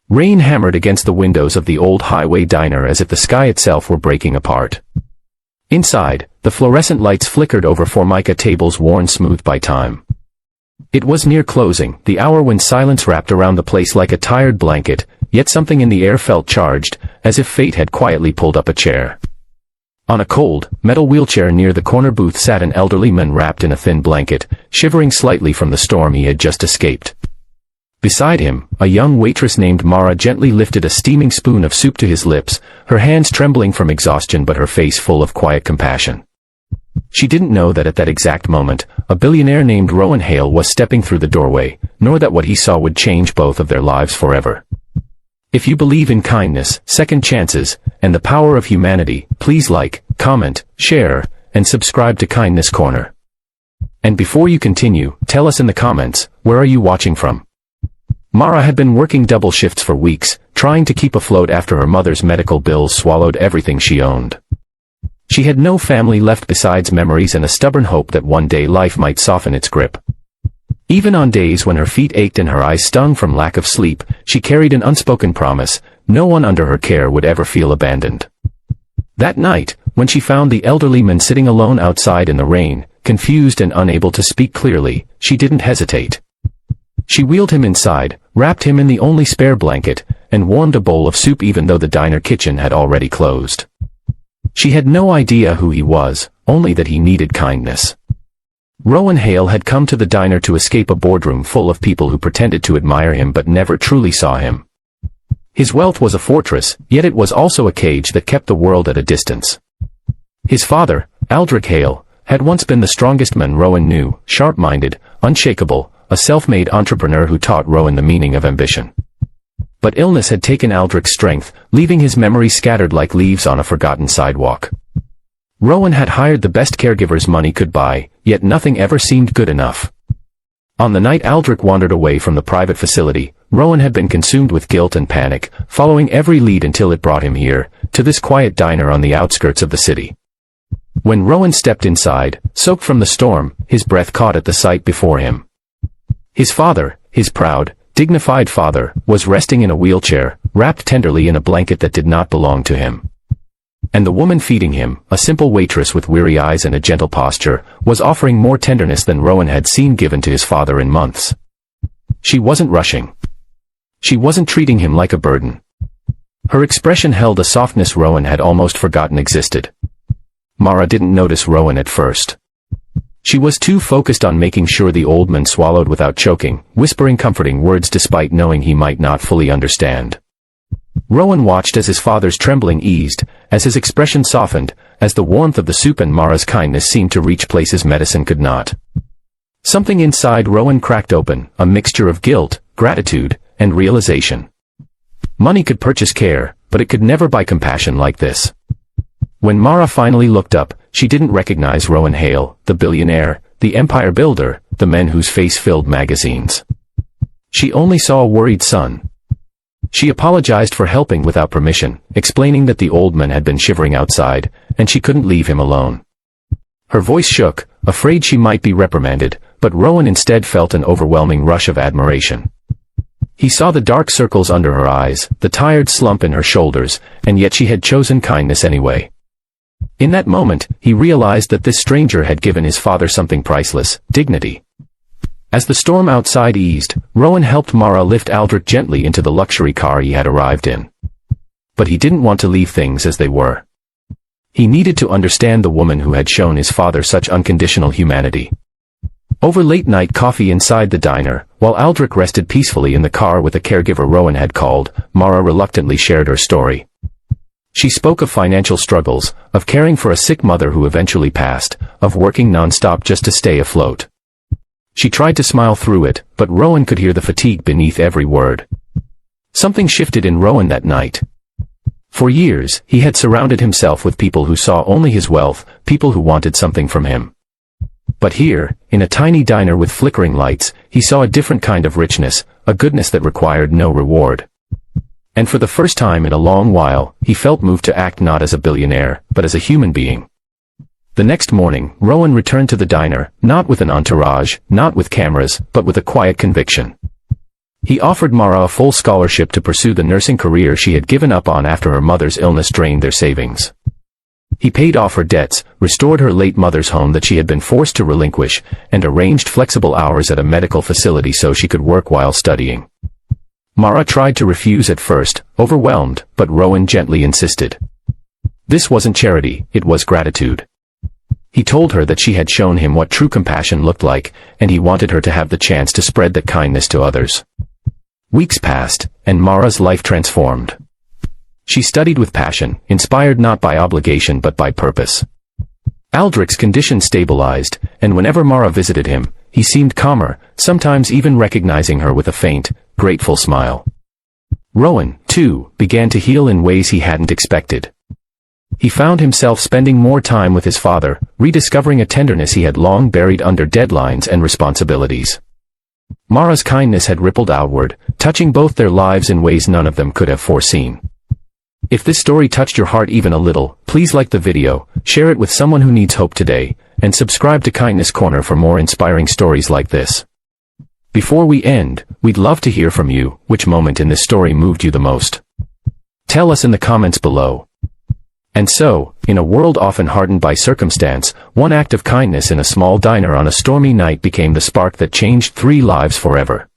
Rain hammered against the windows of the old highway diner as if the sky itself were breaking apart. Inside, the fluorescent lights flickered over formica tables worn smooth by time. It was near closing, the hour when silence wrapped around the place like a tired blanket, yet something in the air felt charged, as if fate had quietly pulled up a chair. On a cold, metal wheelchair near the corner booth sat an elderly man wrapped in a thin blanket, shivering slightly from the storm he had just escaped. Beside him, a young waitress named Mara gently lifted a steaming spoon of soup to his lips, her hands trembling from exhaustion but her face full of quiet compassion. She didn't know that at that exact moment, a billionaire named Rowan Hale was stepping through the doorway, nor that what he saw would change both of their lives forever. If you believe in kindness, second chances, and the power of humanity, please like, comment, share, and subscribe to Kindness Corner. And before you continue, tell us in the comments, where are you watching from? Mara had been working double shifts for weeks, trying to keep afloat after her mother's medical bills swallowed everything she owned. She had no family left besides memories and a stubborn hope that one day life might soften its grip. Even on days when her feet ached and her eyes stung from lack of sleep, she carried an unspoken promise: no one under her care would ever feel abandoned. That night, when she found the elderly man sitting alone outside in the rain, confused and unable to speak clearly, she didn't hesitate. She wheeled him inside, wrapped him in the only spare blanket, and warmed a bowl of soup even though the diner kitchen had already closed. She had no idea who he was, only that he needed kindness. Rowan Hale had come to the diner to escape a boardroom full of people who pretended to admire him but never truly saw him. His wealth was a fortress, yet it was also a cage that kept the world at a distance. His father, Aldrich Hale, had once been the strongest man Rowan knew, sharp-minded, unshakable, a self-made entrepreneur who taught Rowan the meaning of ambition. But illness had taken Aldrich's strength, leaving his memory scattered like leaves on a forgotten sidewalk. Rowan had hired the best caregivers money could buy, yet nothing ever seemed good enough. On the night Aldrich wandered away from the private facility, Rowan had been consumed with guilt and panic, following every lead until it brought him here, to this quiet diner on the outskirts of the city. When Rowan stepped inside, soaked from the storm, his breath caught at the sight before him. His father, his proud, dignified father, was resting in a wheelchair, wrapped tenderly in a blanket that did not belong to him. And the woman feeding him, a simple waitress with weary eyes and a gentle posture, was offering more tenderness than Rowan had seen given to his father in months. She wasn't rushing. She wasn't treating him like a burden. Her expression held a softness Rowan had almost forgotten existed. Mara didn't notice Rowan at first. She was too focused on making sure the old man swallowed without choking, whispering comforting words despite knowing he might not fully understand. Rowan watched as his father's trembling eased, as his expression softened, as the warmth of the soup and Mara's kindness seemed to reach places medicine could not. Something inside Rowan cracked open, a mixture of guilt, gratitude, and realization. Money could purchase care, but it could never buy compassion like this. When Mara finally looked up, she didn't recognize Rowan Hale, the billionaire, the empire builder, the man whose face filled magazines. She only saw a worried son. She apologized for helping without permission, explaining that the old man had been shivering outside, and she couldn't leave him alone. Her voice shook, afraid she might be reprimanded, but Rowan instead felt an overwhelming rush of admiration. He saw the dark circles under her eyes, the tired slump in her shoulders, and yet she had chosen kindness anyway. In that moment, he realized that this stranger had given his father something priceless: dignity. As the storm outside eased, Rowan helped Mara lift Aldrich gently into the luxury car he had arrived in. But he didn't want to leave things as they were. He needed to understand the woman who had shown his father such unconditional humanity. Over late-night coffee inside the diner, while Aldrich rested peacefully in the car with a caregiver Rowan had called, Mara reluctantly shared her story. She spoke of financial struggles, of caring for a sick mother who eventually passed, of working non-stop just to stay afloat. She tried to smile through it, but Rowan could hear the fatigue beneath every word. Something shifted in Rowan that night. For years, he had surrounded himself with people who saw only his wealth, people who wanted something from him. But here, in a tiny diner with flickering lights, he saw a different kind of richness, a goodness that required no reward. And for the first time in a long while, he felt moved to act not as a billionaire, but as a human being. The next morning, Rowan returned to the diner, not with an entourage, not with cameras, but with a quiet conviction. He offered Mara a full scholarship to pursue the nursing career she had given up on after her mother's illness drained their savings. He paid off her debts, restored her late mother's home that she had been forced to relinquish, and arranged flexible hours at a medical facility so she could work while studying. Mara tried to refuse at first, overwhelmed, but Rowan gently insisted. This wasn't charity, it was gratitude. He told her that she had shown him what true compassion looked like, and he wanted her to have the chance to spread that kindness to others. Weeks passed, and Mara's life transformed. She studied with passion, inspired not by obligation but by purpose. Aldrich's condition stabilized, and whenever Mara visited him, he seemed calmer, sometimes even recognizing her with a faint, grateful smile. Rowan, too, began to heal in ways he hadn't expected. He found himself spending more time with his father, rediscovering a tenderness he had long buried under deadlines and responsibilities. Mara's kindness had rippled outward, touching both their lives in ways none of them could have foreseen. If this story touched your heart even a little, please like the video, share it with someone who needs hope today, and subscribe to Kindness Corner for more inspiring stories like this. Before we end, we'd love to hear from you. Which moment in this story moved you the most? Tell us in the comments below. And so, in a world often hardened by circumstance, one act of kindness in a small diner on a stormy night became the spark that changed 3 lives forever.